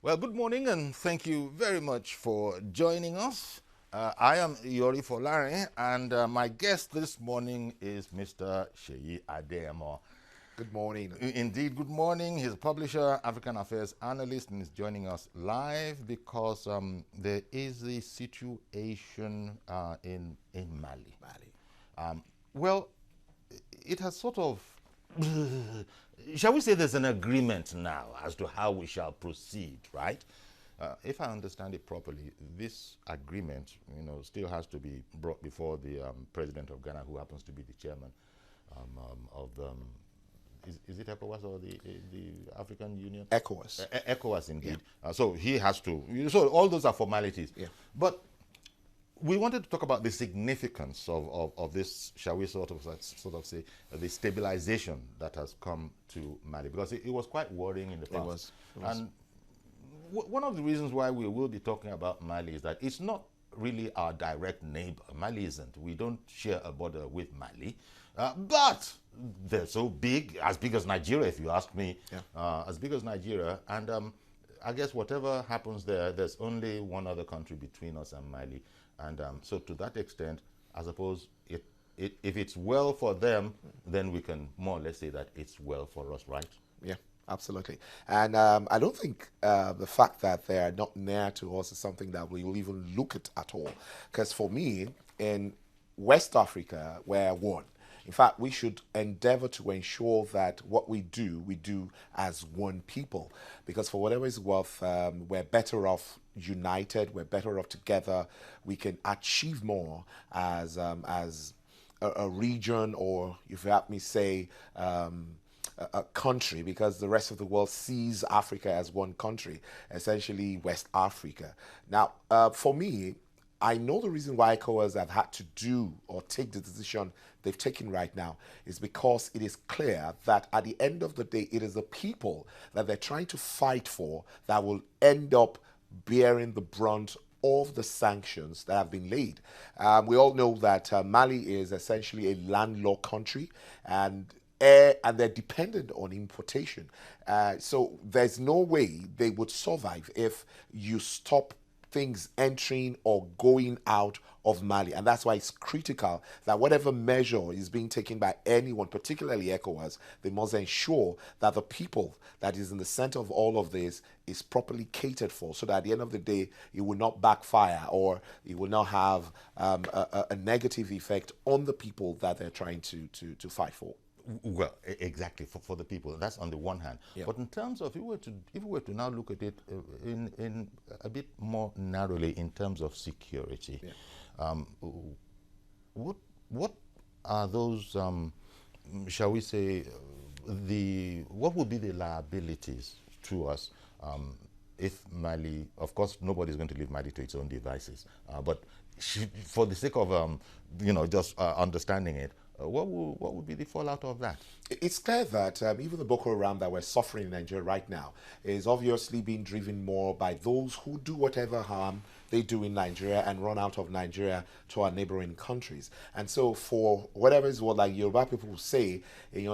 Well, good morning and thank you very much for joining us. I am Yori Folare and my guest this morning is Mr. Sheyi Adeyemo. Good morning. Indeed, good morning. He's a publisher, African Affairs analyst, and is joining us live because there is a situation in Mali. Mali. Well, it has sort of, shall we say, there's an agreement now as to how we shall proceed, right? If I understand it properly, this agreement, still has to be brought before the president of Ghana, who happens to be the chairman of the. Is it ECOWAS or the African Union? ECOWAS. ECOWAS, Yeah. indeed. So he has to. So all those are formalities. Yeah. But we wanted to talk about the significance of this, shall we sort of say, the stabilization that has come to Mali, because it was quite worrying in the past. It was. And one of the reasons why we will be talking about Mali is that it's not really our direct neighbor. Mali isn't. We don't share a border with Mali. But they're so big as Nigeria, if you ask me, as big as Nigeria. And I guess whatever happens there, there's only one other country between us and Mali. And so to that extent, I suppose if it's well for them, then we can more or less say that it's well for us, right? Yeah, absolutely. And I don't think the fact that they are not near to us is something that we will even look at all. Because for me, in West Africa, we're one. In fact, we should endeavor to ensure that what we do as one people. Because for whatever it's worth, we're better off united, we're better off together. We can achieve more as a region, or if you have me say, a country, because the rest of the world sees Africa as one country, essentially West Africa. Now, for me, I know the reason why ECOWAS have had to do or take the decision they've taken right now is because it is clear that at the end of the day, it is the people that they're trying to fight for that will end up bearing the brunt of the sanctions that have been laid. We all know that Mali is essentially a landlocked country, and they're dependent on importation. So there's no way they would survive if you stop things entering or going out of Mali. And that's why it's critical that whatever measure is being taken by anyone, particularly ECOWAS, they must ensure that the people that is in the center of all of this is properly catered for, so that at the end of the day, it will not backfire or it will not have a negative effect on the people that they're trying to fight for. Well, exactly, for the people. That's on the one hand. Yeah. But in terms of, if we were to now look at it in a bit more narrowly in terms of security, what are those, shall we say, what would be the liabilities to us if Mali, of course, nobody's going to leave Mali to its own devices, but for the sake of, just understanding it, what would be the fallout of that? It's clear that even the Boko Haram that we're suffering in Nigeria right now is obviously being driven more by those who do whatever harm they do in Nigeria and run out of Nigeria to our neighboring countries. And so for whatever is what, like Yoruba people will say, in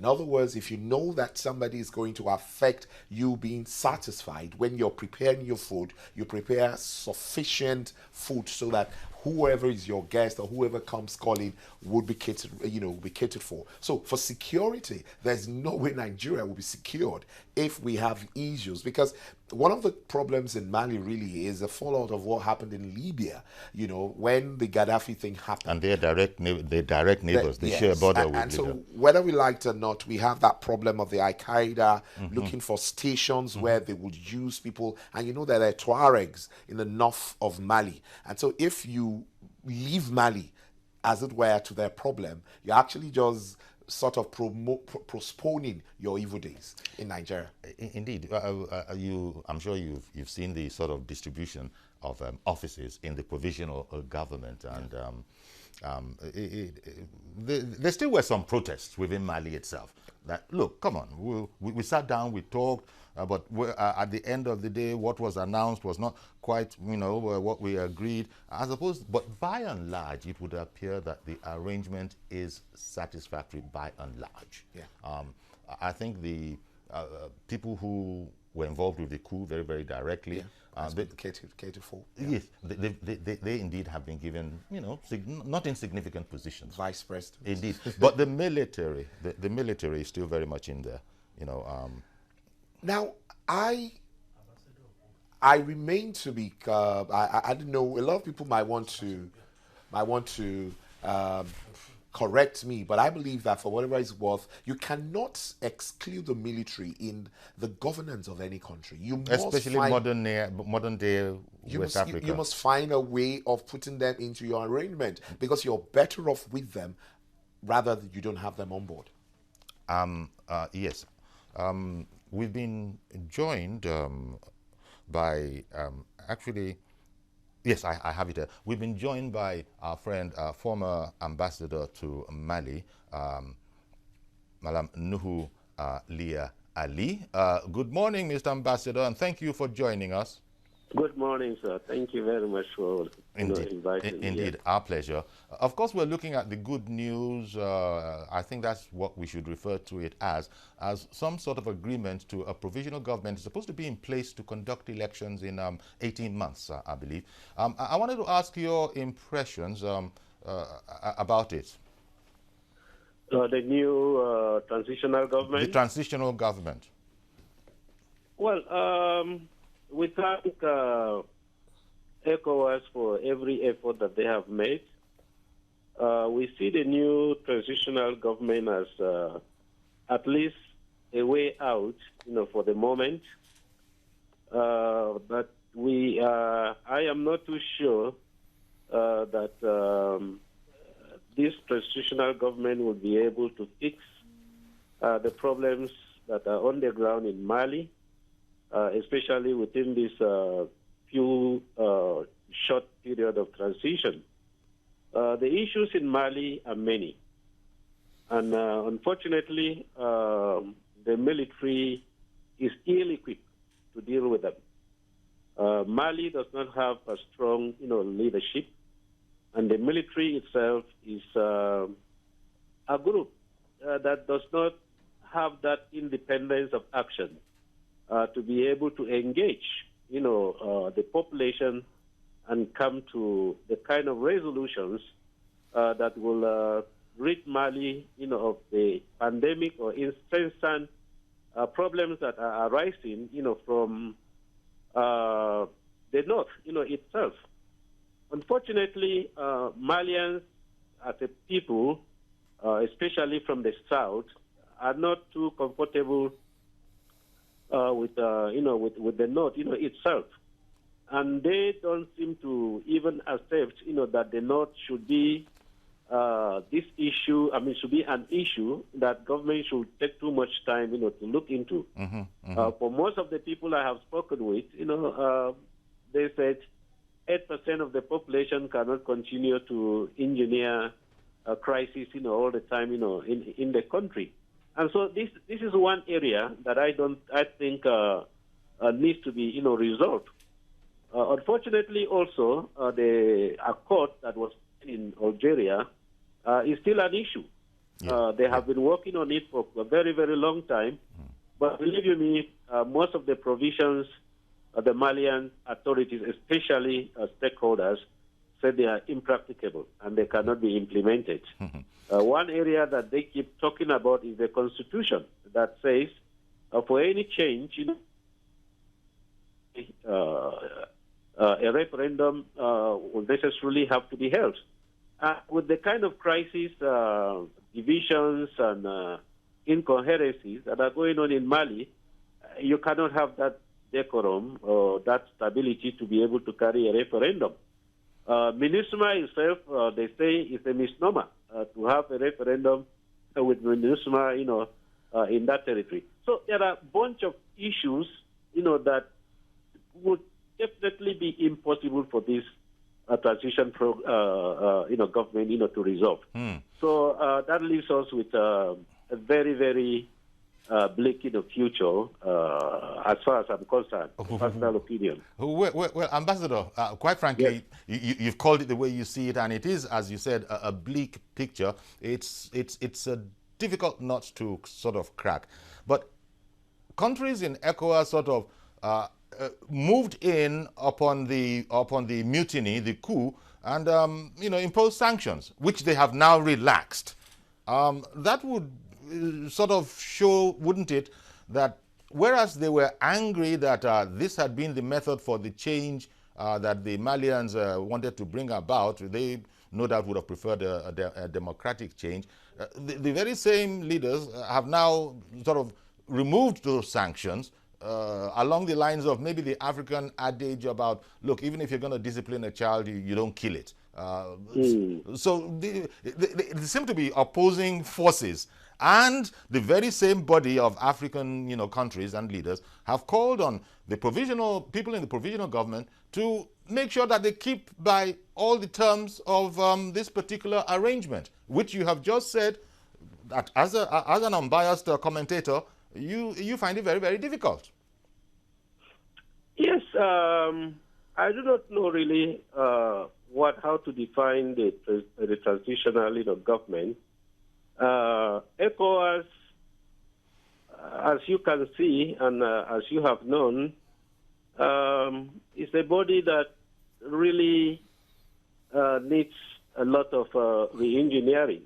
other words, if you know that somebody is going to affect you being satisfied, when you're preparing your food, you prepare sufficient food so that whoever is your guest or whoever comes calling would be catered for. So for security, there's no way Nigeria will be secured if we have issues, because one of the problems in Mali really is the fallout of what happened in Libya, when the Gaddafi thing happened. And they're direct neighbors. They share a border with Libya. And so whether we like it or not, we have that problem of the Al-Qaeda looking for stations where they would use people. And you know that there are Tuaregs in the north of Mali. And so if you leave Mali, as it were, to their problem, you're actually just sort of postponing your evil days in Nigeria. Indeed, I'm sure you've seen the sort of distribution of offices in the provisional government, and there still were some protests within Mali itself. That, look, come on, we sat down, we talked, but at the end of the day, what was announced was not quite, what we agreed. But by and large, it would appear that the arrangement is satisfactory by and large. Yeah. I think people who were involved with the coup very, very directly. Yeah. K24. Yes, they indeed have been given, not insignificant positions. Vice president. Indeed, but the military is still very much in there. Now, I remain to be. I don't know. A lot of people might want to correct me, but I believe that for whatever it's worth, you cannot exclude the military in the governance of any country. You must especially modern day West Africa. You must find a way of putting them into your arrangement because you're better off with them rather than you don't have them on board. Yes. We've been joined by actually. Yes, I have it here. We've been joined by our friend, former ambassador to Mali, Malam Nuhu Leah Ali. Good morning, Mr. Ambassador, and thank you for joining us. Good morning, sir. Thank you very much for inviting me. Indeed, our pleasure. Of course, we're looking at the good news. I think that's what we should refer to it as some sort of agreement to a provisional government. It's supposed to be in place to conduct elections in 18 months, I believe. I wanted to ask your impressions about it. The new transitional government? The transitional government. Well, we thank ECOWAS for every effort that they have made. We see the new transitional government as at least a way out, for the moment. But I am not too sure that this transitional government will be able to fix the problems that are on the ground in Mali. Especially within this few short period of transition. The issues in Mali are many. And unfortunately, the military is ill-equipped to deal with them. Mali does not have a strong, leadership. And the military itself is a group that does not have that independence of action. To be able to engage, the population and come to the kind of resolutions that will rid Mali, of the pandemic or incessant problems that are arising, from the north, itself. Unfortunately, Malians as a people, especially from the south, are not too comfortable with the north, itself, and they don't seem to even accept, that the north should be this issue. I mean, should be an issue that government should take too much time, to look into. For most of the people I have spoken with, they said 8% of the population cannot continue to engineer a crisis, all the time, in the country. And so this is one area that I think needs to be resolved. Unfortunately, also the accord that was in Algeria is still an issue. They have been working on it for a very, very long time. But believe you me, most of the provisions the Malian authorities, especially stakeholders, said they are impracticable and they cannot be implemented. One area that they keep talking about is the constitution that says for any change, a referendum will necessarily have to be held. With the kind of crisis, divisions, and incoherencies that are going on in Mali, you cannot have that decorum or that stability to be able to carry a referendum. MINUSMA itself, they say, is a misnomer to have a referendum with MINUSMA, in that territory. So there are a bunch of issues, that would definitely be impossible for this transition government, to resolve. So that leaves us with a very, very bleak future, as far as I'm concerned, personal opinion. Well, Ambassador, quite frankly, yes, you've called it the way you see it, and it is, as you said, a bleak picture. It's a difficult nut to sort of crack. But countries in ECOWAS sort of moved in upon the mutiny, the coup, and imposed sanctions, which they have now relaxed. That would sort of show, wouldn't it, that whereas they were angry that this had been the method for the change that the Malians wanted to bring about, they no doubt would have preferred a democratic change. The very same leaders have now sort of removed those sanctions along the lines of maybe the African adage about, look, even if you're going to discipline a child, you don't kill it. So they seem to be opposing forces. And the very same body of African countries and leaders have called on the people in the provisional government to make sure that they keep by all the terms of this particular arrangement, which you have just said that as an unbiased commentator, you find it very, very difficult. Yes, I do not know really how to define the transitional government. ECOWAS, as you can see and as you have known, is a body that really needs a lot of re-engineering.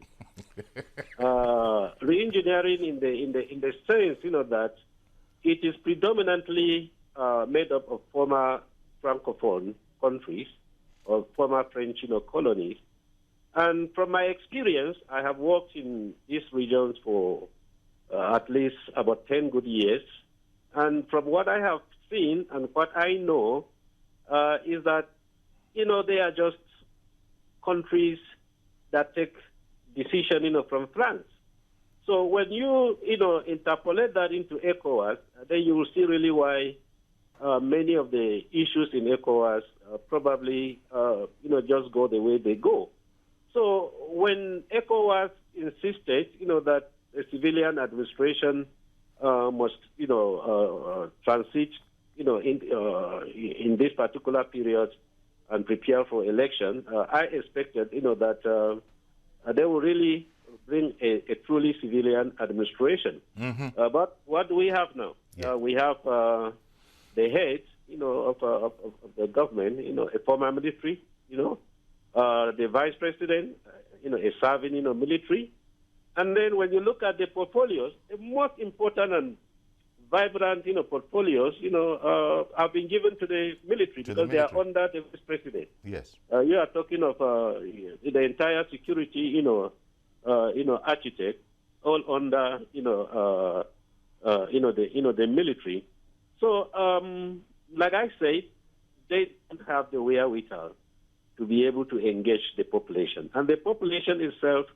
Re-engineering in the sense, that it is predominantly made up of former Francophone countries or former French, colonies. And from my experience, I have worked in these regions for at least about 10 good years. And from what I have seen and what I know is that, they are just countries that take decision, from France. So when you, interpolate that into ECOWAS, then you will see really why many of the issues in ECOWAS probably, just go the way they go. So when ECOWAS insisted, that a civilian administration must, transit, in this particular period and prepare for election, I expected, that they will really bring a truly civilian administration. But what do we have now? Yeah. We have the head, of the government, a former military, the vice president, a serving, military. And then when you look at the portfolios, the most important and vibrant, portfolios, have been given to the military because they are under the vice president. Yes. You are talking of the entire security, architect, all under, the military. So, like I said, they don't have the wherewithal to be able to engage the population. And the population itself,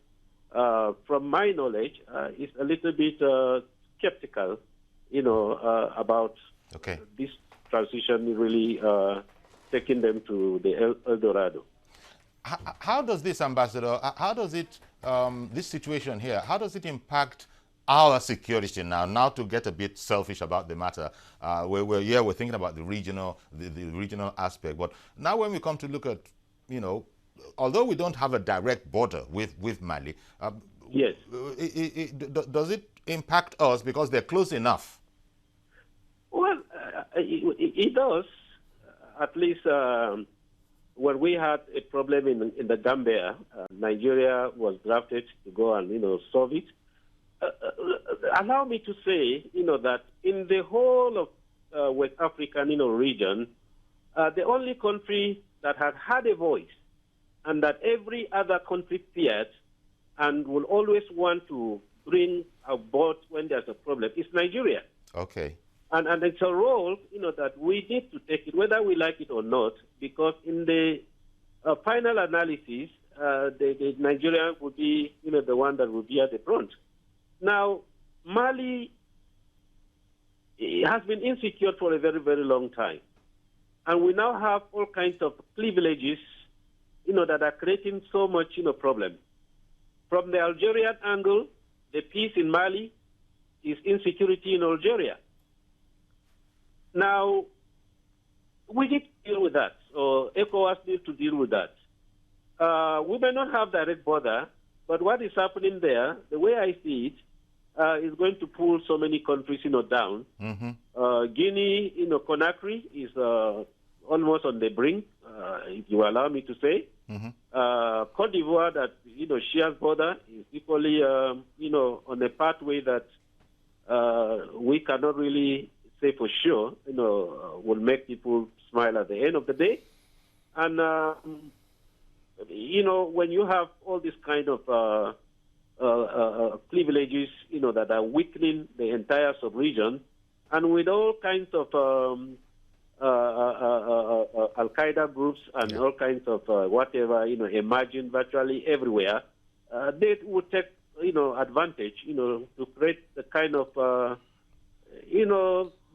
from my knowledge, is a little bit skeptical, about this transition really taking them to the El Dorado. How does this, Ambassador, how does it, this situation here, how does it impact our security now to get a bit selfish about the matter? We're thinking about the regional aspect, but now when we come to look at, although we don't have a direct border with Mali, yes, does it impact us because they're close enough? Well, it does. At least when we had a problem in the Gambia, Nigeria was drafted to go and solve it. Allow me to say, that in the whole of West African, region, the only country that had a voice and that every other country feared and will always want to bring about when there's a problem is Nigeria. Okay. And it's a role, that we need to take it, whether we like it or not, because in the final analysis, the Nigerian would be, the one that would be at the front. Now, Mali has been insecure for a very, very long time. And we now have all kinds of privileges, that are creating so much, problem. From the Algerian angle, the peace in Mali is insecurity in Algeria. Now, we need to deal with that, or ECOWAS needs to deal with that. We may not have direct border, but what is happening there, the way I see it, is going to pull so many countries, down. Guinea, Conakry is almost on the brink, if you allow me to say. Cote d'Ivoire, that shares border, is equally, on a pathway that we cannot really say for sure, will make people smile at the end of the day. And when you have all these kind of privileges, that are weakening the entire sub-region, and with all kinds of Al-Qaeda groups and all kinds of whatever, emerging virtually everywhere, they would take, advantage, to create the kind of,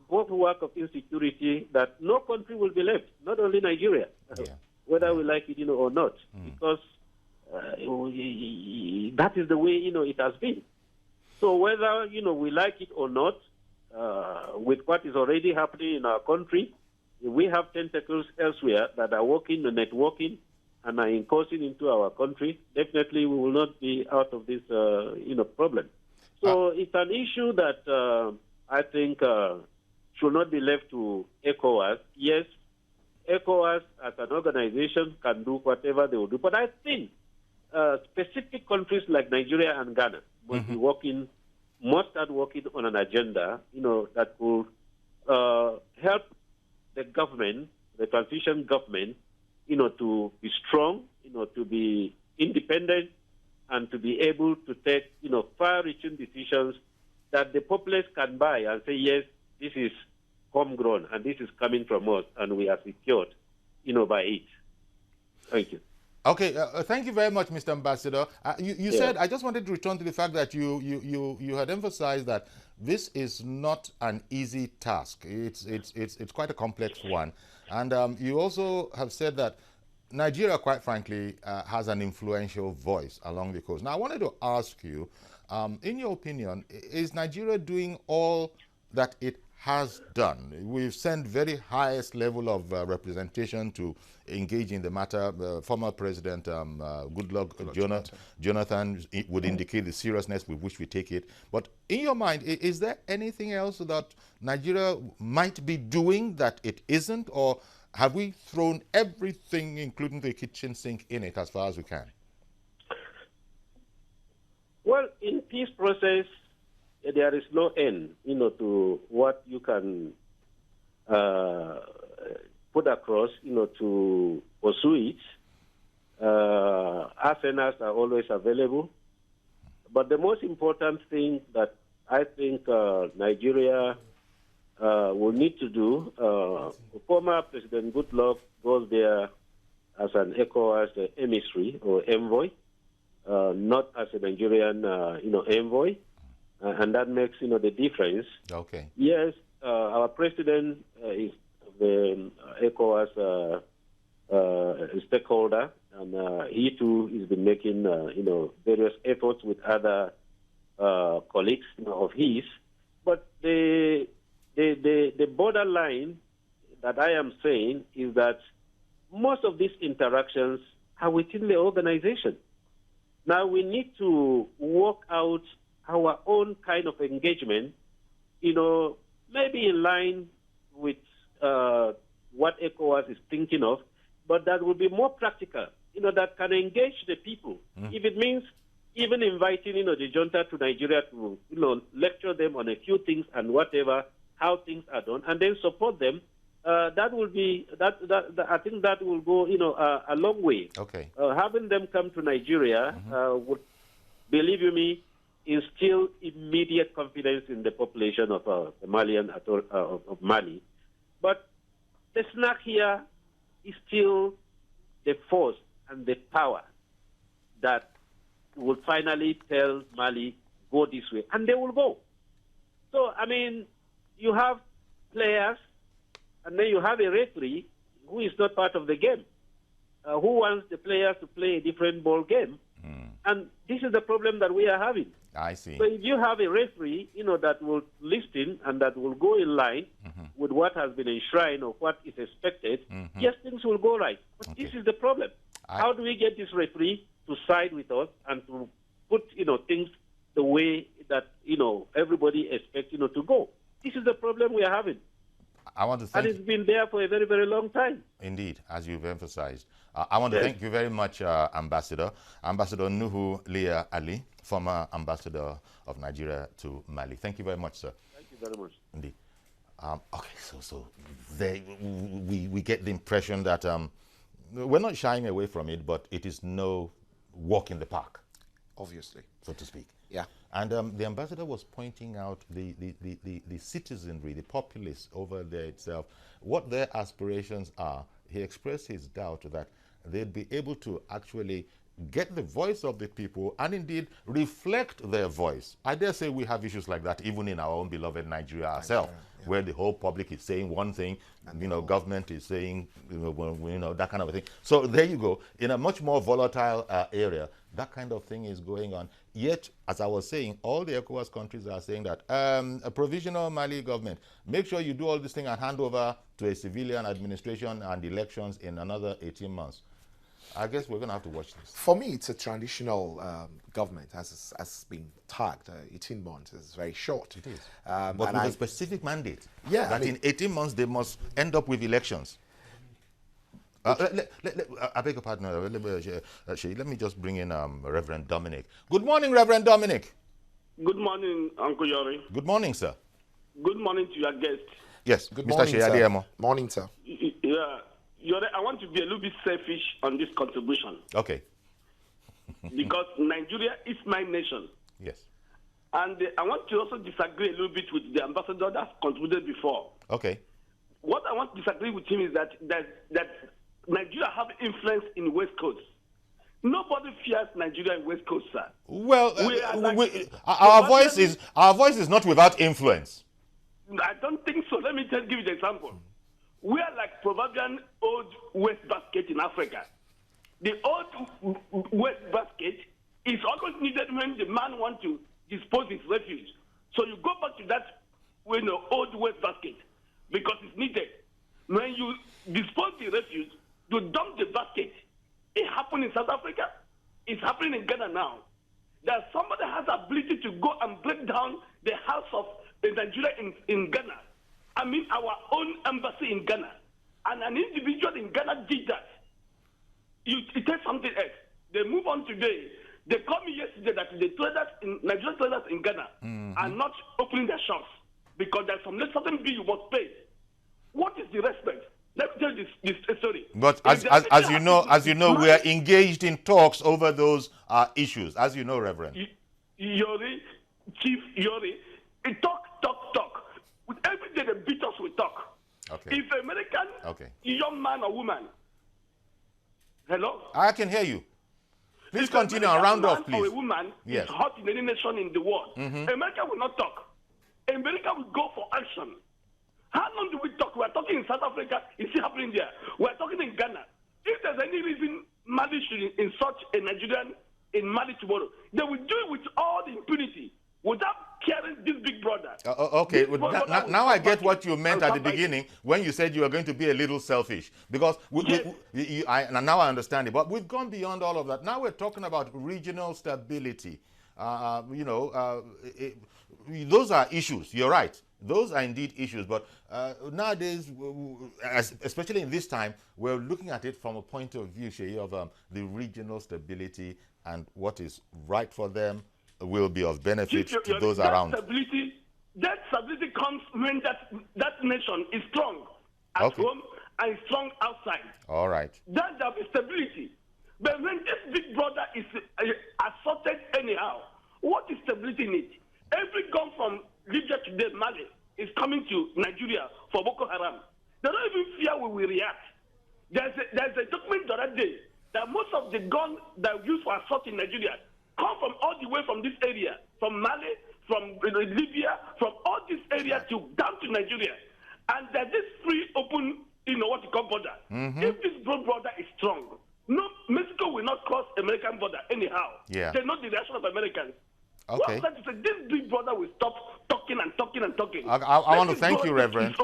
both work of insecurity that no country will be left, not only Nigeria, whether we like it, or not, because that is the way, it has been. So whether, we like it or not, with what is already happening in our country, we have tentacles elsewhere that are working and networking and are incursing into our country. Definitely, we will not be out of this, problem. So it's an issue that I think should not be left to ECOWAS. Yes, ECOWAS as an organization can do whatever they will do, but I think specific countries like Nigeria and Ghana must start working on an agenda, that will help the government, the transition government, to be strong, to be independent, and to be able to take, far-reaching decisions that the populace can buy and say, yes, this is homegrown and this is coming from us, and we are secured, by it. Thank you. Okay, thank you very much, Mr. Ambassador. You said, I just wanted to return to the fact that you had emphasized that this is not an easy task. It's quite a complex one. And you also have said that Nigeria, quite frankly, has an influential voice along the coast. Now, I wanted to ask you, in your opinion, is Nigeria doing all that it has done? We've sent very highest level of representation to engage in the matter. Former President Goodluck Jonathan would indicate the seriousness with which we take it. But in your mind, is there anything else that Nigeria might be doing that it isn't, or have we thrown everything, including the kitchen sink, in it as far as we can? Well, in peace process, there is no end, to what you can put across, to pursue it. Arsenals are always available. But the most important thing that I think Nigeria will need to do, former President Goodluck goes there as an ECOWAS emissary or envoy, not as a Nigerian, envoy. And that makes, the difference. Okay. Yes, our president is the ECOWAS stakeholder, and he too has been making, various efforts with other colleagues of his. But the borderline that I am saying is that most of these interactions are within the organization. Now we need to work out our own kind of engagement, maybe in line with what ECOWAS is thinking of, but that will be more practical, that can engage the people. If it means even inviting, the junta to Nigeria to, lecture them on a few things and whatever, how things are done, and then support them, that will be, I think that will go, a long way. Okay. Having them come to Nigeria would, believe you me, instill immediate confidence in the population of the Malian of Mali. But the snack here is still the force and the power that will finally tell Mali, go this way. And they will go. So, I mean, you have players, and then you have a referee who is not part of the game, who wants the players to play a different ball game. And this is the problem that we are having. I see. So if you have a referee, that will listen and that will go in line with what has been enshrined or what is expected, yes, things will go right. But this is the problem. How do we get this referee to side with us and to put, things the way that, everybody expects to go. This is the problem we are having. I want to thank and it's been there for a very, very long time. Indeed, as you've emphasized. I want to thank you very much, Ambassador. Ambassador Nuhu Leah Ali, former ambassador of Nigeria to Mali. Thank you very much, sir. Thank you very much. Indeed. Okay, so we get the impression that we're not shying away from it, but it is no walk in the park. Obviously. So to speak. Yeah. And the ambassador was pointing out the citizenry, the populace over there itself, what their aspirations are. He expressed his doubt that they'd be able to actually get the voice of the people and indeed reflect their voice. I dare say we have issues like that even in our own beloved Nigeria ourselves, where the whole public is saying one thing, and government is saying, that kind of a thing. So there you go. In a much more volatile area, that kind of thing is going on. Yet, as I was saying, all the ECOWAS countries are saying that a provisional Mali government, make sure you do all this thing and hand over to a civilian administration and elections in another 18 months. I guess we're going to have to watch this. For me, it's a transitional government, as been tagged. 18 months is very short. It is. But with a specific mandate. Yeah. That in 18 months, they must end up with elections. I beg your pardon. Let me just bring in Reverend Dominic. Good morning, Reverend Dominic. Good morning, Uncle Yori. Good morning, sir. Good morning to your guest. Yes, good Mr. morning, sir. Morning, sir. Yeah, Yori, I want to be a little bit selfish on this contribution. Okay. Because Nigeria is my nation. Yes. And I want to also disagree a little bit with the ambassador that contributed before. Okay. What I want to disagree with him is that Nigeria have influence in West Coast. Nobody fears Nigeria in West Coast, sir. Well, our voice is not without influence. I don't think so. Let me give you the example. We are like proverbial old waste basket in Africa. The old waste basket is always needed when the man wants to dispose his refuse. So you go back to that old waste basket because it's needed. When you dispose the refuse, to dump the basket. It happened in South Africa. It's happening in Ghana now. That somebody has the ability to go and break down the house of Nigeria in Ghana. I mean, our own embassy in Ghana. And an individual in Ghana did that. It takes something else. They move on today. They called me yesterday that the traders Nigerian traders in Ghana are not opening their shops because there's some certain bill you must pay. What is the respect? Let me tell you this story. But as you know, we are engaged in talks over those issues, as you know, Reverend. Yori, Chief Yori, talk. Every day the beat us will talk. Okay. If American young man or woman, hello? I can hear you. Please continue and round off, please. Or a woman is hot in any nation in the world. America will not talk. America will go for action. How long do we talk? We're talking in South Africa. It's still happening there. We're talking in Ghana. If there's any reason Mali should insult a Nigerian in Mali tomorrow, they will do it with all the impunity without caring this big brother. Okay, now I get what you meant at the beginning when you said you were going to be a little selfish. Because now I understand it. But we've gone beyond all of that. Now we're talking about regional stability. Those are issues. You're right. Those are indeed issues, but nowadays, especially in this time, we're looking at it from a point of view, Sheyi, of the regional stability and what is right for them will be of benefit to those around. That stability comes when that nation is strong at home and strong outside. All right. That's the stability. But when this big brother is assaulted anyhow, what is stability need? Every gun from Libya today, Mali, is coming to Nigeria for Boko Haram. They don't even fear we will react. There's a document the other day that most of the guns that are used for assault in Nigeria come from all the way from this area, from Mali, from Libya, from all this area down to Nigeria. And there's this free, open, border. If this brother is strong, no, Mexico will not cross American border anyhow. Yeah. They know the reaction of Americans. Okay. Well, this big brother will stop talking and talking and talking. I want to thank you, Reverend.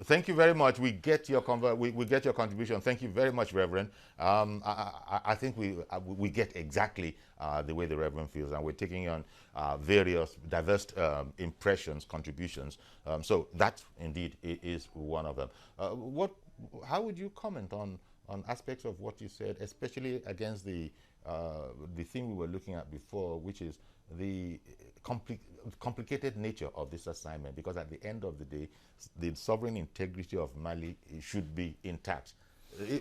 thank you very much. We get your we get your contribution. Thank you very much, Reverend. I think we get exactly the way the Reverend feels, and we're taking on various diverse impressions, contributions. So that indeed is one of them. How would you comment on aspects of what you said, especially against the thing we were looking at before, which is the complicated nature of this assignment? Because at the end of the day, the sovereign integrity of Mali should be intact.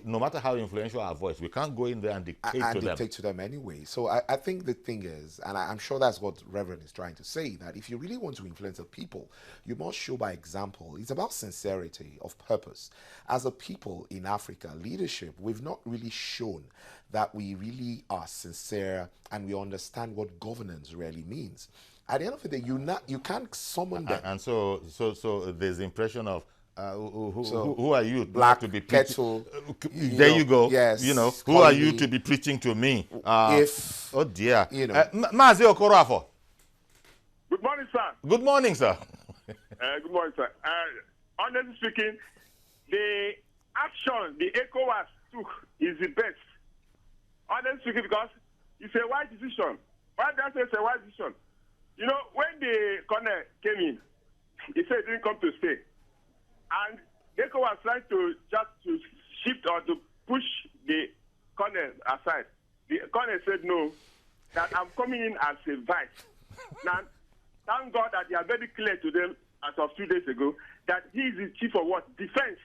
No matter how influential our voice, we can't go in there and dictate to them anyway. So I think the thing is, and I'm sure that's what Reverend is trying to say, that if you really want to influence the people, you must show by example. It's about sincerity of purpose. As a people in Africa, leadership, we've not really shown that we really are sincere and we understand what governance really means. At the end of the day, you can't summon them. And so there's the impression of who are you black to be kettle? There you go. Yes. Who are you to be preaching to me? Oh dear. Mazi Okorafo. Good morning, sir. Good morning, sir. Good morning, sir. Honestly speaking, the action the ECOWAS took is the best. Honestly speaking, because it's a wise decision. Why do I say it's a wise decision? You know, when the colonel came in, he said he didn't come to stay. And ECOWAS tried to just to shift or to push the colonel aside. The colonel said no, that I'm coming in as a vice. Now, thank God that they are very clear to them as of 2 days ago that he is the chief of what? Defense.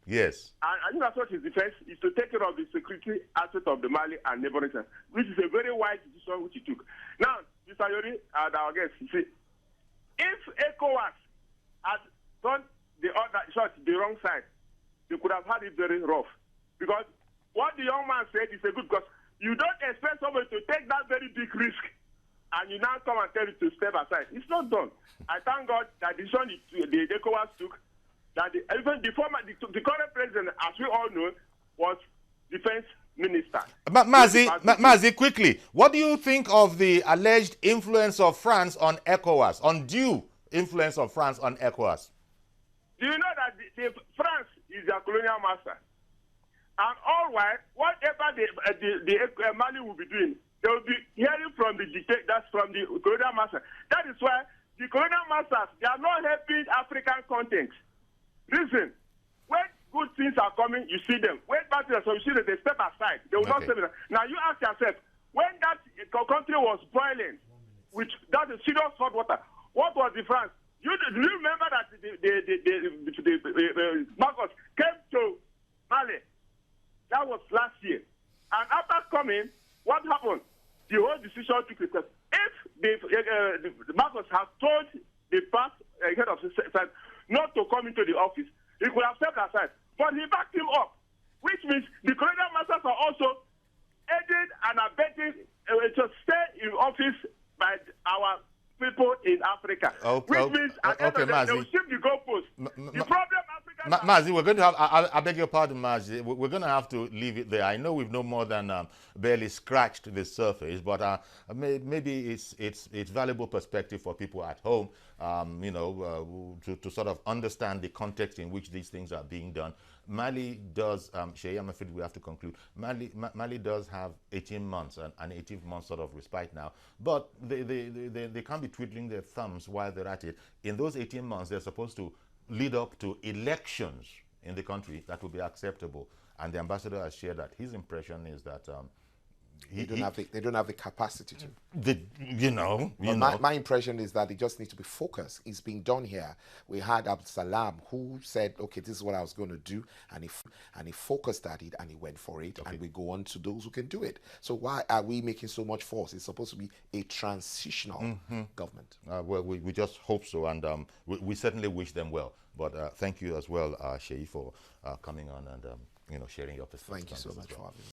Yes. And I think that's what his defense is, to take care of the security aspect of the Mali and neighboring countries, which is a very wise decision which he took. Now, Mr. Yori and our guests, you see, if ECOWAS had done the other shot the wrong side, they could have had it very rough. Because what the young man said is a good, because you don't expect somebody to take that very big risk and you now come and tell it to step aside. It's not done. I thank God that the decision the ECOWAS took, that even the current president, as we all know, was defense minister. Mazi, quickly, what do you think of the alleged influence of France on ECOWAS, undue influence of France on ECOWAS? Do you know that France is their colonial master? And all while, whatever the Mali will be doing, they will be hearing from the dictators, from the colonial master. That is why the colonial masters, they are not helping African context. Listen, when good things are coming, you see them. When bad things are coming, you see them, they step aside. They will not step aside. Now you ask yourself, when that country was boiling, which that is serious hot water, what was the France? Do you remember that the Marcos came to Mali? That was last year. And after coming, what happened? The whole decision took place. If the Marcos had told the past head of the state not to come into the office, he could have stepped aside. But he backed him up, which means the colonial masters are also aided and abetting to stay in office by our people in Africa. Which means at the end of the day, they will shift the goalposts. The problem Africans Mazi, we're going to have, I beg your pardon, Mazi, we're going to have to leave it there. I know we've no more than barely scratched the surface, but maybe it's valuable perspective for people at home, to sort of understand the context in which these things are being done. Mali does, Shay, I'm afraid we have to conclude. Mali does have 18 months, an 18-month sort of respite now, but they can't be twiddling their thumbs while they're at it. In those 18 months, they're supposed to lead up to elections in the country that will be acceptable. And the ambassador has shared that his impression is that they don't have the capacity to. My impression is that they just need to be focused. It's being done here. We had Abdul Salam who said, "Okay, this is what I was going to do," and he focused at it and he went for it. Okay. And we go on to those who can do it. So why are we making so much force? It's supposed to be a transitional government. Well, we just hope so, and we certainly wish them well. But thank you as well, Shay, for coming on and sharing your perspective. Thank you so much for having me.